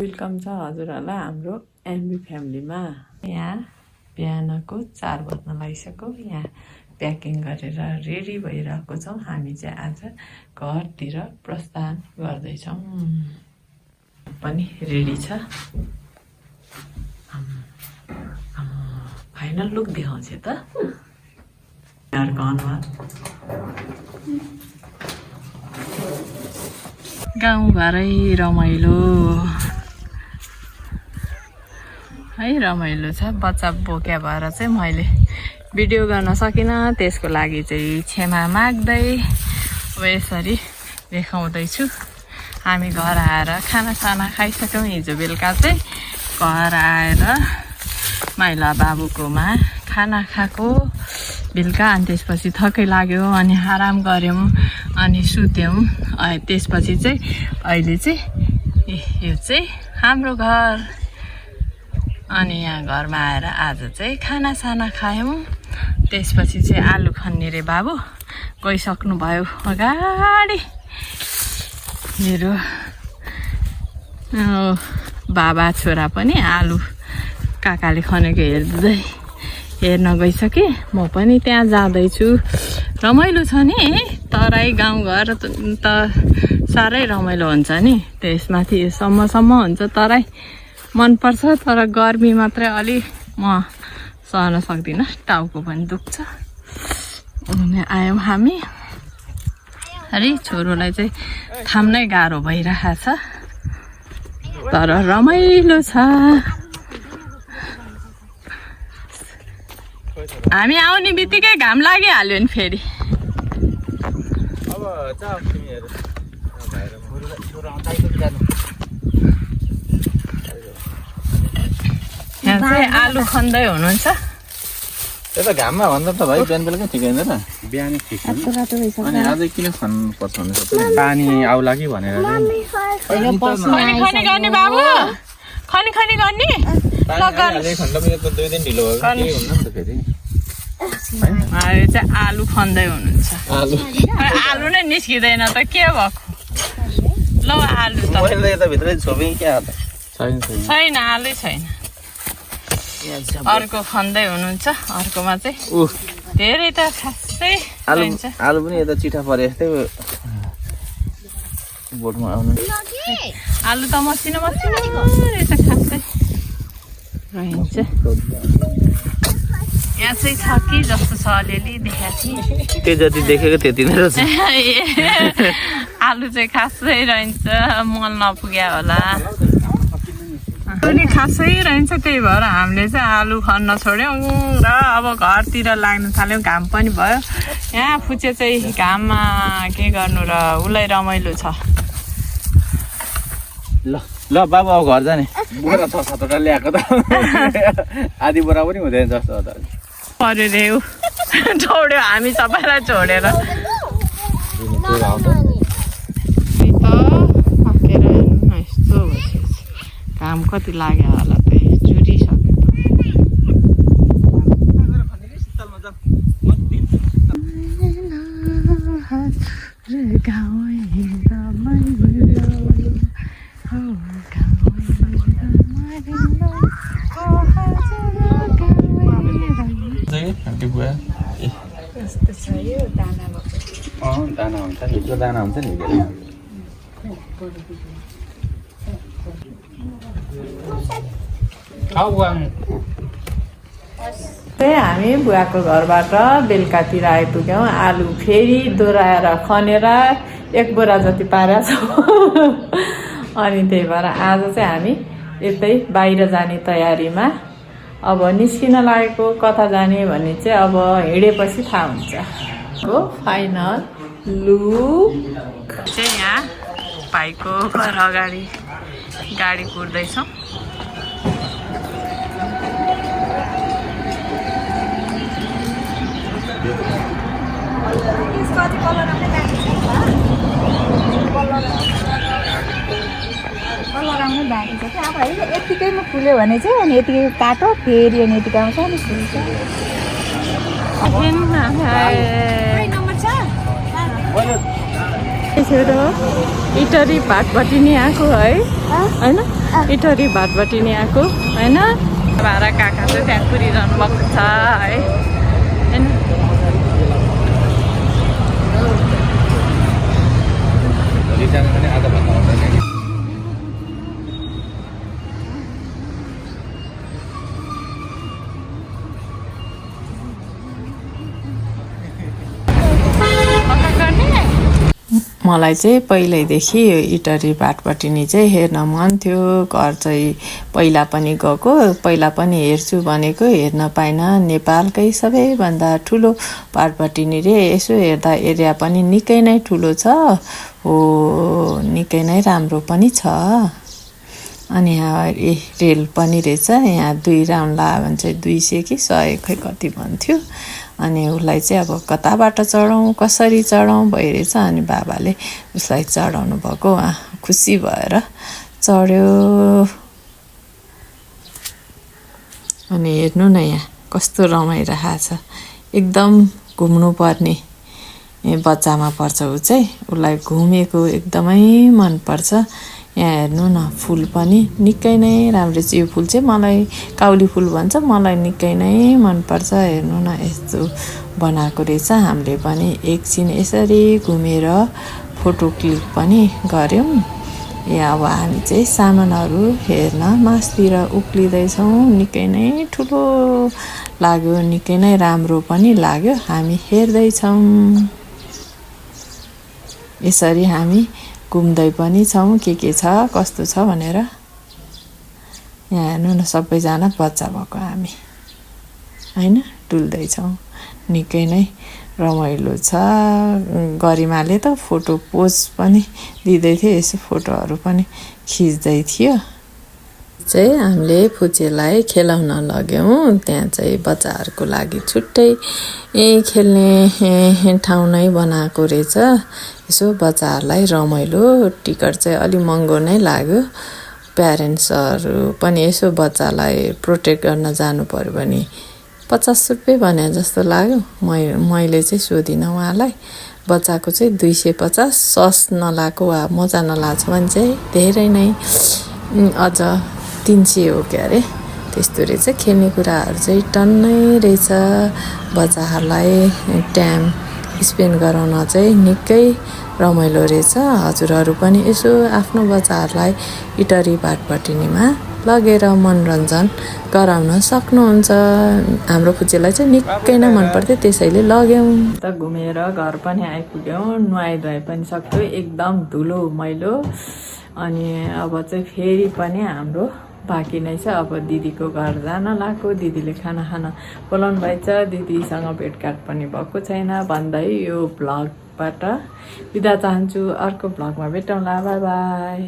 Welcome छ हजुरहरूलाई हाम्रो एमबी फ्यामिलीमा। यहाँ बिहानको 4 बज्न लागिसक्यो। यहाँ प्याकिङ गरेर रेडी भइरहेको छौँ। हामी चाहिँ आज घरतिर प्रस्थान गर्दैछौँ। पनि रेडी छ। फाइनल लुक देखाउँछ त यहाँको अनुहार। गाउँघरै रमाइलो है, रमाइलो छ। बच्चा बोक्या भएर चाहिँ मैले भिडियो गर्न सकिनँ, त्यसको लागि चाहिँ क्षमा माग्दै अब यसरी देखाउँदैछु। हामी घर आएर खानासाना खाइसक्यौँ। हिजो बेलुका चाहिँ घर आएर माइला बाबुकोमा खाना खाएको बेलुका, अनि त्यसपछि थकै लाग्यो अनि आराम गऱ्यौँ अनि सुत्यौँ। त्यसपछि चाहिँ अहिले चाहिँ यो चाहिँ हाम्रो घर। अनि यहाँ घरमा आएर आज चाहिँ खानासाना खायौँ। त्यसपछि चाहिँ आलु खन्ने रे बाबु गइसक्नु भयो अगाडि। मेरो बाबा छोरा पनि आलु काकाले खनेको हेर्न गइसके। म पनि त्यहाँ जाँदैछु। रमाइलो छ नि, तराई गाउँघर त साह्रै रमाइलो हुन्छ नि। त्यसमाथि सम्म हुन्छ तराई मनपर्छ, तर गर्मी मात्रै अलि म सहन सक्दिनँ, टाउको पनि दुख्छ। अनि आयौँ हामी। अरे छोरोलाई चाहिँ थाम्नै गाह्रो भइरहेको छ, तर रमाइलो छ। हामी आउने बित्तिकै घाम लागिहाल्यो नि फेरि। यहाँ चाहिँ आलु खन्दै हुनुहुन्छ। यता घाममा भन्दा त भाइ बिहान बेलुकै ठिक होइन र? बिहानै ठिक हो। अनि आज किन खन्नु पर्छ भने पानी आउला कि भनेर खनी गर्ने बाबु, खनी गर्ने खण्डमा त 2 दिन ढिलो भयो के हुन्न नि त फेरि। यो चाहिँ आलु खन्दै हुनुहुन्छ। आलु नै निस्किँदैन त के भएको? ल आलु त यता भित्रै छोपे क्या त? छैन, आलु छैन। अर्को खन्दै हुनुहुन्छ। अर्कोमा चाहिँ धेरै त खासै आलु पनि यता चिठा परे जस्तै बोटमा आउनु। आलु त मसिनो रहेछ खासै रहन्छ। यहाँ चाहिँ छ कि जस्तो छ, अलिअलि देखाएको थिएँ। त्यो जति देखेको त्यति नै रहेछ। आलु चाहिँ खासै रहन्छ, मल नपुग्या होला। पनि खासै रहन्छ, त्यही भएर हामीले चाहिँ आलु खन्न छोड्यौँ र अब घरतिर लाग्न थाल्यौँ। घाम पनि भयो। यहाँ फुचे चाहिँ घाममा के गर्नु र, उसलाई रमाइलो छ। ल बाबु अब घर जाने। बोरा 6-7वटा ल्याएको त आधी बोरा पनि हुँदैन जस्तो त पऱ्यो रे। छोड्यो हामी सबैलाई छोडेर। घाम कति लाग्यो होला त, जुरिसक्यो। दाना हुन्छ नि, त्यो दाना हुन्छ नि। हामी बुवाको घरबाट बेलुकातिर आइपुग्यौँ। आलु फेरि दोहोऱ्याएर खनेर 1 बोरा जति पारेका छौँ। अनि त्यही भएर आज चाहिँ हामी यतै बाहिर जाने तयारीमा। अब निस्किन लागेको, कता जाने भन्ने चाहिँ अब हिँडेपछि थाहा हुन्छ। हो फाइनल लुक चाहिँ यहाँ भाइको घर अगाडि गाडी कुर्दैछौँ। कलर आउनु बाँकी छ कि अब होइन, यतिकैमा फुल्यो भने चाहिँ अनि यतिकै काटो, फेरि अनि यतिकै आउँछ नि फुल्छ। छोरो इटरी भागबाट नि आएको है, होइन? इटरी भाटपट्टि नि आएको होइन भाडा काका चाहिँ त्यहाँ कुरिरहनु भएको छ है होइन मलाई चाहिँ पहिल्यैदेखि यो इटरी भाटपट्टि नि चाहिँ हेर्न मन थियो घर चाहिँ पहिला पनि गएको पहिला पनि हेर्छु भनेको हेर्न पाइन नेपालकै सबैभन्दा ठुलो भाटपट्टि नि रे यसो हेर्दा एरिया पनि निकै नै ठुलो छ हो निकै नै राम्रो पनि छ अनि यहाँ रेल पनि रहेछ यहाँ 2 राउन्ड लाग्यो भने चाहिँ 200 कि 100 खै कति भन्थ्यो अनि उसलाई चाहिँ अब कताबाट चढाउँ कसरी चढाउँ भइरहेछ अनि बाबाले उसलाई चढाउनु भएको खुसी भएर चढ्यो अनि हेर्नु न यहाँ कस्तो रमाइरहेको छ एकदम घुम्नु पर्ने बच्चामा पर्छ ऊ चाहिँ उसलाई घुमेको एकदमै मनपर्छ यहाँ हेर्नु न फुल पनि निकै नै राम्रो छ यो फुल चाहिँ मलाई काउली फुल भन्छ मलाई निकै नै मनपर्छ हेर्नु न यस्तो बनाएको रहेछ हामीले पनि एकछिन यसरी घुमेर फोटो क्लिक पनि गऱ्यौँ यहाँ अब हामी चाहिँ सामानहरू हेर्न मासतिर उक्लिँदैछौँ निकै नै ठुलो लाग्यो निकै नै राम्रो पनि लाग्यो हामी हेर्दैछौँ यसरी हामी घुम्दै पनि छौँ के छ कस्तो छ भनेर यहाँ हेर्नु न सबैजना बच्चा भएको हामी होइन डुल्दैछौँ निकै नै रमाइलो छ गरिमाले त फोटो पोज पनि दिँदै थियो यसो फोटोहरू पनि खिच्दै थियो चाहिँ हामीले फुचेलाई खेलाउन लग्यौँ त्यहाँ चाहिँ बच्चाहरूको लागि छुट्टै खेल्ने ठाउँ नै बनाएको रहेछ यसो बच्चाहरूलाई रमाइलो टिकट चाहिँ अलि महँगो नै लाग्यो प्यारेन्ट्सहरू पनि यसो बच्चालाई प्रोटेक्ट गर्न जानु पर्यो भने 50 रुपियाँ भने जस्तो लाग्यो मैले चाहिँ सोधिनँ उहाँलाई बच्चाको चाहिँ 250 सस नलाएको वा मजा नलाएको छ भने चाहिँ धेरै नै अझ 300 हो क्या अरे त्यस्तो रहेछ खेल्ने कुराहरू चाहिँ टन्नै रहेछ बच्चाहरूलाई टाइम स्पेन्ड गराउन चाहिँ निकै रमाइलो रहेछ हजुरहरू पनि यसो आफ्नो बच्चाहरूलाई इटरी भाटपट्टिमा लगेर मनोरञ्जन गराउन सक्नुहुन्छ हाम्रो फुचेलाई चाहिँ निकै नै मनपर्थ्यो त्यसैले लग्यौँ त घुमेर घर पनि आइपुग्यौँ नुहाइ पनि सक्यो एकदम धुलो मैलो अनि अब चाहिँ फेरि पनि हाम्रो बाँकी नै छ अब दिदीको घर जान लाग्यो दिदीले खाना खान बोलाउनु भएछ दिदीसँग भेटघाट पनि भएको छैन भन्दै यो भ्लगबाट बिदा चाहन्छु अर्को भ्लगमा भेटौँला बाई बाई